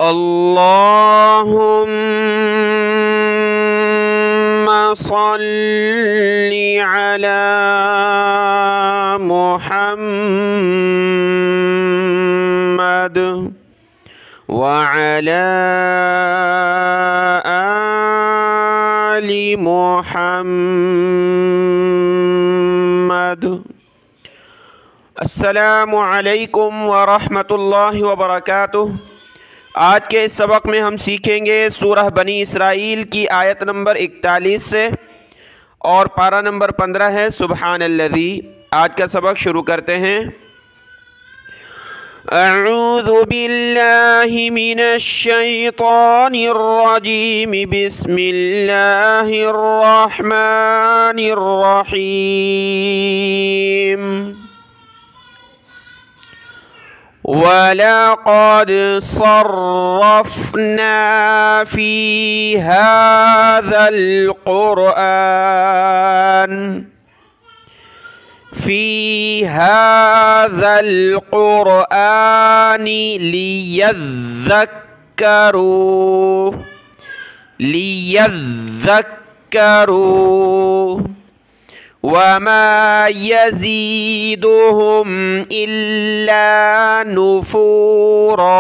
अल्लाहुम्मा सल्लि अला मुहम्मद व अला आलि मुहम्मद। अस्सलामु अलैकुम व रहमतुल्लाहि व बरकातुहू। आज के इस सबक में हम सीखेंगे सूरह बनी इसराइल की आयत नंबर 41 से और पारा नंबर 15 है सुब्हानल्लज़ी। आज का सबक शुरू करते हैं। अऊज़ु बिल्लाहि मिनश शैतानिर रजीम, बिस्मिल्लाहिर रहमानिर रहीम। वलक़द सर्रफ़ना फ़ी हाज़ल क़ुरआन लियज़्ज़क्करू वमा यज़ीदुहुम इल्ला नुफ़ूरा।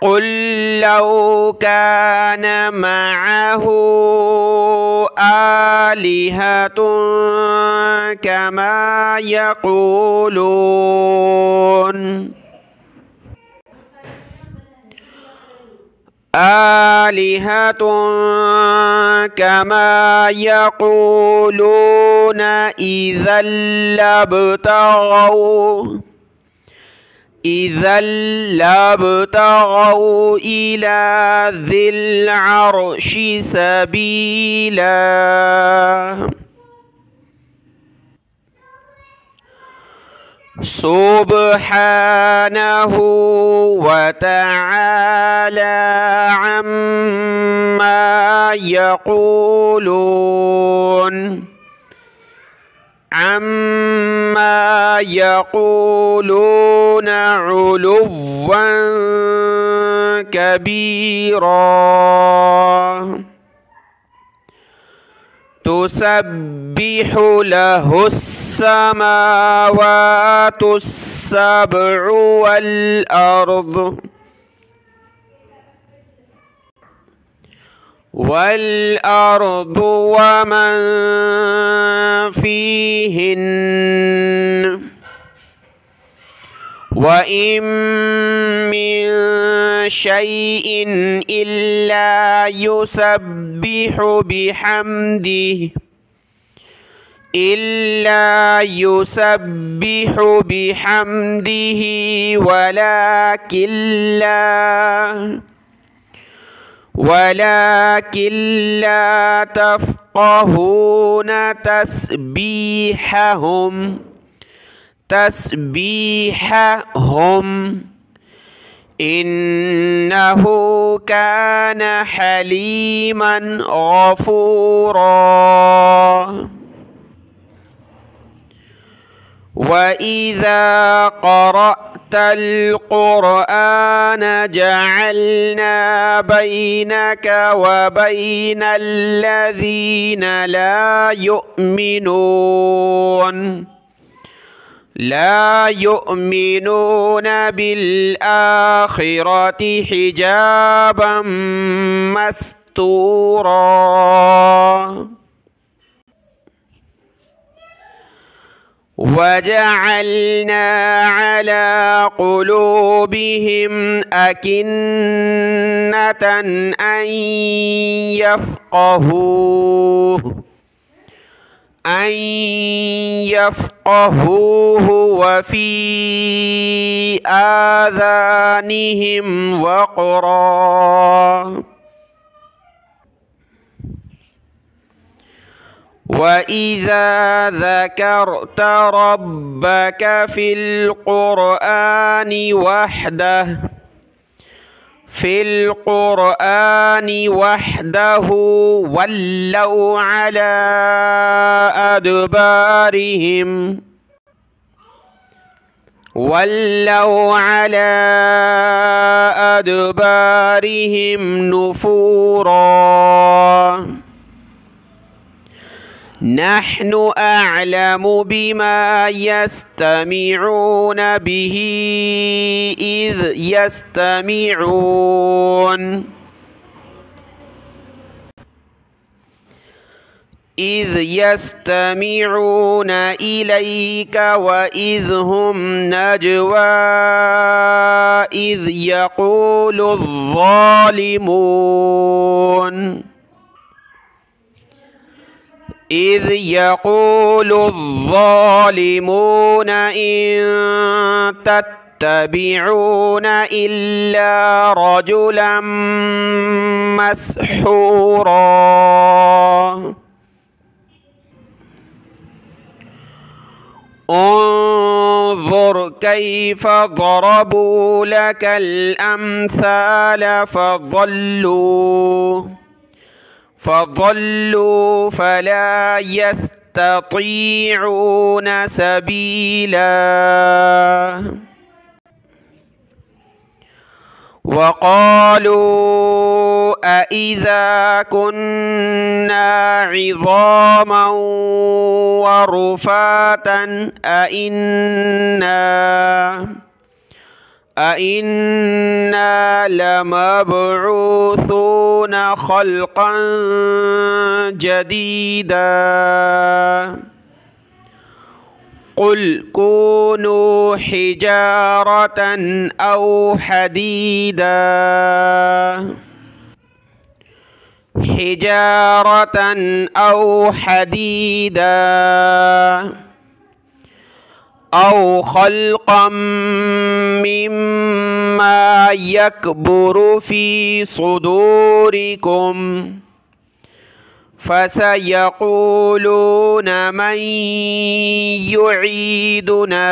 क़ुल लौ कान मअहु आलिहतुन कमा यक़ूलून इज़ल लब्तगौ इला ज़िल अर्शि सबीला। सुब्हानहु व तआला अम्मा यक़ूलून उलुव्वन कबीरा। तुसब्बिहु लहुस्समावातुस्सब्उ वल अर्दु वमन फ़ीहिन्न व इम मिन शैइन इल्ला युसब्बिहु बिहम्दिही वलाकिन ला तफ़क़हून तस्बीहहुम इन्नहु कान हलीमन गफ़ूरा। वइज़ा क़रअतल क़ुरआन जअलना बैनक व बैनल लज़ीना ला युमिनून बिल आखिरति हिजाबन मस्तूरा। वजअलना अला क़ुलूबिहिम अकिन्नतन अन यफ़क़हूहु व फ़ी आज़ानिहिम वक़रा। वइज़ा ज़करत रब्बक फ़िल क़ुरआनि वहदहु वल्लौ अला अदबारिहिम वल्लौ अला अदबारिहिम नुफूरा नहनु अअलमु बिमा यस्तमिऊन बिही इज़ यस्तमिऊन इलैका व इज़ हुम नजवा इज़ यक़ूलु الظالمون إن تتبعون إلا رجلا مسحورا انظر كيف ضربوا لك الأمثال فضلوا فلا يستطيعون سبيلا وقالوا أإذا كنا عظاما ورفاتا أإنا لمبعوثون خلقا جديدا قل كونوا حجارة أو حديدا أو خلقا مما يكبر في صدوركم فسيقولون من يعيدنا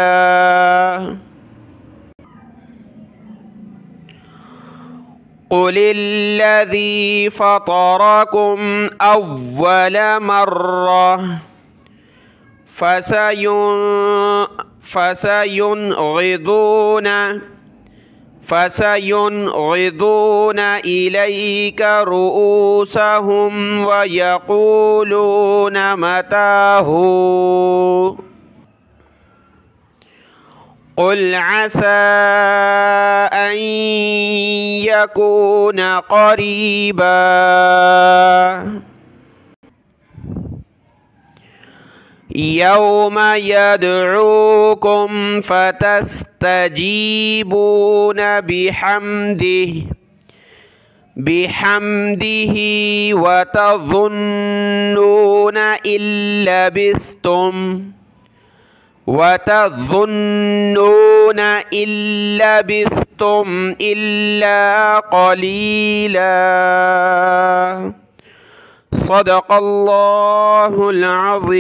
قل الذي فطركم أول مرة فسينغضون إليك رؤوسهم ويقولون متى هو قل عسى أن يكون قريبا يوم يدعوكم فتستجيبون بحمده وتظنون إن لبثتم إلا قليلا صدق الله العظيم.